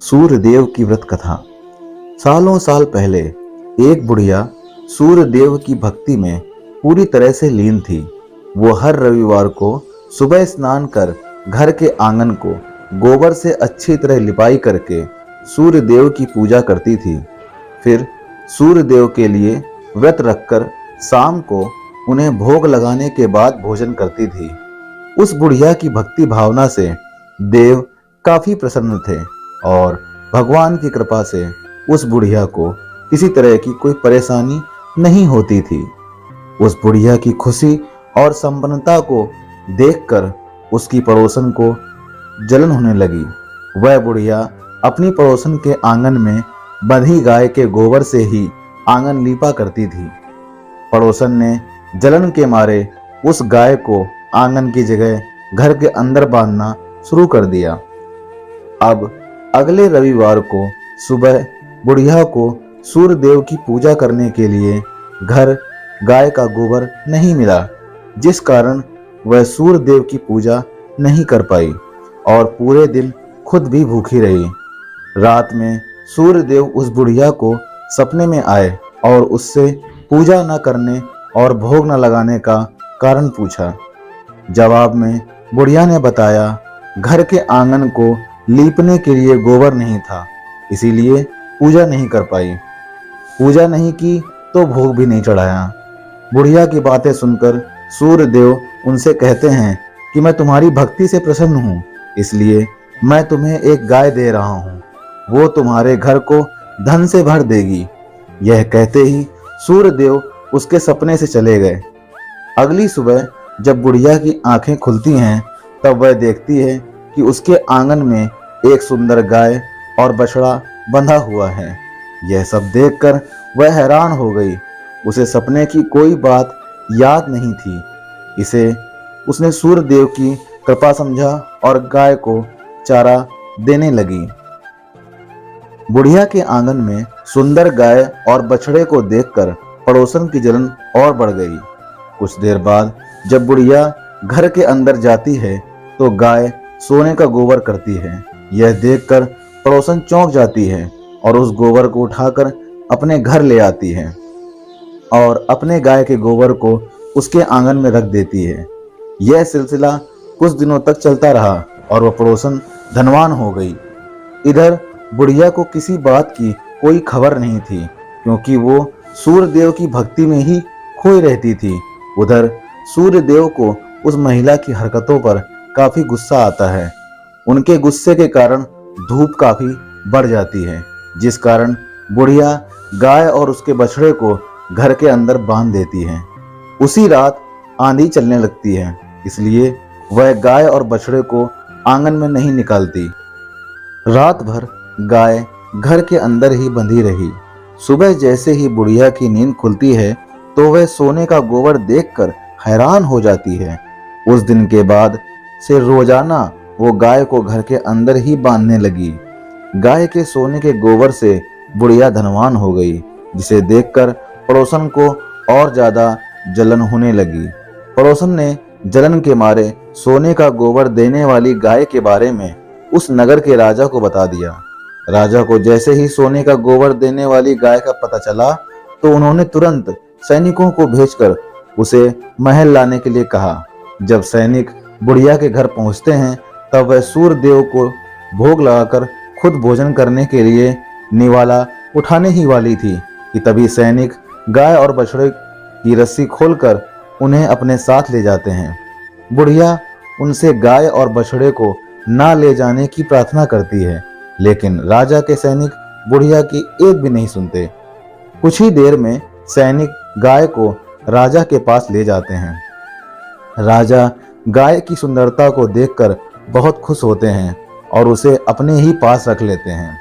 सूर्यदेव की व्रत कथा। सालों साल पहले एक बुढ़िया सूर्यदेव की भक्ति में पूरी तरह से लीन थी। वो हर रविवार को सुबह स्नान कर घर के आंगन को गोबर से अच्छी तरह लिपाई करके सूर्यदेव की पूजा करती थी। फिर सूर्यदेव के लिए व्रत रखकर शाम को उन्हें भोग लगाने के बाद भोजन करती थी। उस बुढ़िया की भक्ति भावना से देव काफी प्रसन्न थे और भगवान की कृपा से उस बुढ़िया को किसी तरह की कोई परेशानी नहीं होती थी। उस बुढ़िया की खुशी और संपन्नता को देखकर उसकी पड़ोसन को जलन होने लगी। वह बुढ़िया अपनी पड़ोसन के आंगन में बंधी गाय के गोबर से ही आंगन लीपा करती थी। पड़ोसन ने जलन के मारे उस गाय को आंगन की जगह घर के अंदर बांधना शुरू कर दिया। अब अगले रविवार को सुबह बुढ़िया को सूर्यदेव की पूजा करने के लिए घर गाय का गोबर नहीं मिला, जिस कारण वह सूर्यदेव की पूजा नहीं कर पाई और पूरे दिन खुद भी भूखी रही। रात में सूर्यदेव उस बुढ़िया को सपने में आए और उससे पूजा न करने और भोग न लगाने का कारण पूछा। जवाब में बुढ़िया ने बताया, घर के आंगन को लीपने के लिए गोबर नहीं था, इसीलिए पूजा नहीं कर पाई। पूजा नहीं की तो भोग भी नहीं चढ़ाया। बुढ़िया की बातें सुनकर सूर्यदेव उनसे कहते हैं कि मैं तुम्हारी भक्ति से प्रसन्न हूँ, इसलिए मैं तुम्हें एक गाय दे रहा हूँ। वो तुम्हारे घर को धन से भर देगी। यह कहते ही सूर्यदेव उसके सपने से चले गए। अगली सुबह जब बुढ़िया की आंखें खुलती हैं तब वह देखती है कि उसके आंगन में एक सुंदर गाय और बछड़ा बंधा हुआ है। यह सब देखकर वह हैरान हो गई। उसे सपने की कोई बात याद नहीं थी। इसे उसने सूर्यदेव की कृपा समझा और गाय को चारा देने लगी। बुढ़िया के आंगन में सुंदर गाय और बछड़े को देखकर पड़ोसन की जलन और बढ़ गई। कुछ देर बाद जब बुढ़िया घर के अंदर जाती है तो गाय सोने का गोबर करती है। यह देखकर पड़ोसन चौंक जाती है और उस गोबर को उठाकर अपने घर ले आती है और अपने गाय के गोबर को उसके आंगन में रख देती है। यह सिलसिला कुछ दिनों तक चलता रहा और वह पड़ोसन धनवान हो गई। इधर बुढ़िया को किसी बात की कोई खबर नहीं थी, क्योंकि वो सूर्यदेव की भक्ति में ही खोई रहती थी। उधर सूर्यदेव को उस महिला की हरकतों पर काफी गुस्सा आता है। उनके गुस्से के कारण धूप काफी बढ़ जाती है, जिस कारण बुढ़िया गाय और उसके बछड़े को घर के अंदर बांध देती है। उसी रात आंधी चलने लगती है, इसलिए वह गाय और बछड़े को आंगन में नहीं निकालती। रात भर गाय घर के अंदर ही बंधी रही। सुबह जैसे ही बुढ़िया की नींद खुलती है तो वह सोने का गोबर देखकर हैरान हो जाती है। उस दिन के बाद से रोजाना वो गाय को घर के अंदर ही बांधने लगी। गाय के सोने के गोबर से बुढ़िया धनवान हो गई, जिसे देखकर पड़ोसन को और ज्यादा जलन होने लगी। पड़ोसन ने जलन के मारे सोने का गोबर देने वाली गाय के बारे में उस नगर के राजा को बता दिया। राजा को जैसे ही सोने का गोबर देने वाली गाय का पता चला तो उन्होंने तुरंत सैनिकों को भेजकर उसे महल लाने के लिए कहा। जब सैनिक बुढ़िया के घर पहुंचते हैं तब वह सूर्यदेव को भोग लगाकर खुद भोजन करने के लिए निवाला उठाने ही वाली थी कि तभी सैनिक गाय और बछड़े की रस्सी खोलकर उन्हें अपने साथ ले जाते हैं। बुढ़िया उनसे गाय और बछड़े को ना ले जाने की प्रार्थना करती है, लेकिन राजा के सैनिक बुढ़िया की एक भी नहीं सुनते। कुछ ही देर में सैनिक गाय को राजा के पास ले जाते हैं। राजा गाय की सुंदरता को देखकर बहुत खुश होते हैं और उसे अपने ही पास रख लेते हैं।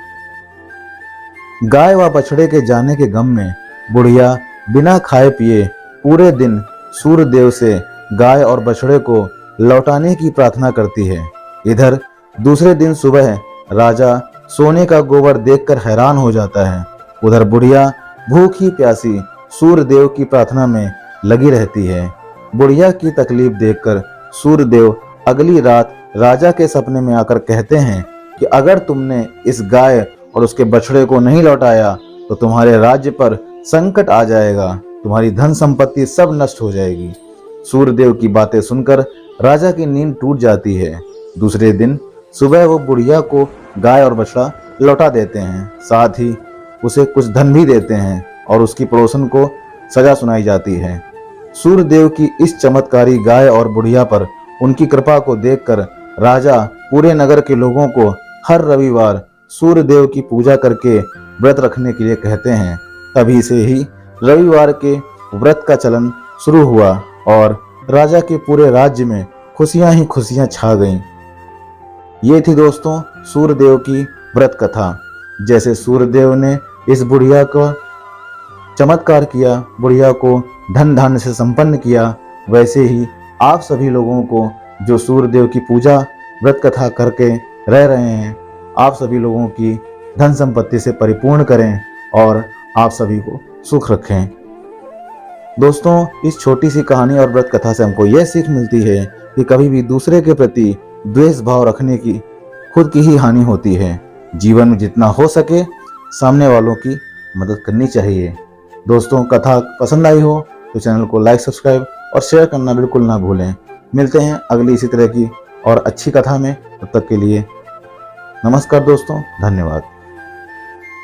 गाय व बछड़े के जाने के गम में बुढ़िया बिना खाए पिए पूरे दिन सूर्यदेव से गाय और बछड़े को लौटाने की प्रार्थना करती है। इधर दूसरे दिन सुबह राजा सोने का गोबर देखकर हैरान हो जाता है। उधर बुढ़िया भूखी प्यासी सूर्यदेव की प्रार्थना में लगी रहती है। बुढ़िया की तकलीफ देखकर सूर्यदेव अगली रात राजा के सपने में आकर कहते हैं कि कि अगर तुमने इस गाय और उसके बछड़े को नहीं लौटाया तो तुम्हारे राज्य पर संकट आ जाएगा, तुम्हारी धन संपत्ति सब नष्ट हो जाएगी। सूर्यदेव की बातें सुनकर राजा की नींद टूट जाती है। दूसरे दिन सुबह वो बुढ़िया को गाय और बछड़ा लौटा देते हैं, साथ ही उसे कुछ धन भी देते हैं और उसकी पड़ोसन को सजा सुनाई जाती है। सूर्यदेव की इस चमत्कारी गाय और बुढ़िया पर उनकी कृपा को देखकर राजा पूरे नगर के लोगों को हर रविवार सूर्यदेव की पूजा करके व्रत रखने के लिए कहते हैं। तभी से ही रविवार के व्रत का चलन शुरू हुआ और राजा के पूरे राज्य में खुशियां ही खुशियां छा गईं। ये थी दोस्तों सूर्यदेव की व्रत कथा। जैसे सूर्यदेव ने इस बुढ़िया को चमत्कार किया, बुढ़िया को धन धान्य से संपन्न किया, वैसे ही आप सभी लोगों को जो सूर्यदेव की पूजा व्रत कथा करके रह रहे हैं, आप सभी लोगों की धन संपत्ति से परिपूर्ण करें और आप सभी को सुख रखें। दोस्तों, इस छोटी सी कहानी और व्रत कथा से हमको यह सीख मिलती है कि कभी भी दूसरे के प्रति द्वेष भाव रखने की खुद की ही हानि होती है। जीवन में जितना हो सके सामने वालों की मदद करनी चाहिए। दोस्तों, कथा पसंद आई हो तो चैनल को लाइक, सब्सक्राइब और शेयर करना बिल्कुल ना भूलें। मिलते हैं अगली इसी तरह की और अच्छी कथा में। तब तक के लिए नमस्कार दोस्तों, धन्यवाद।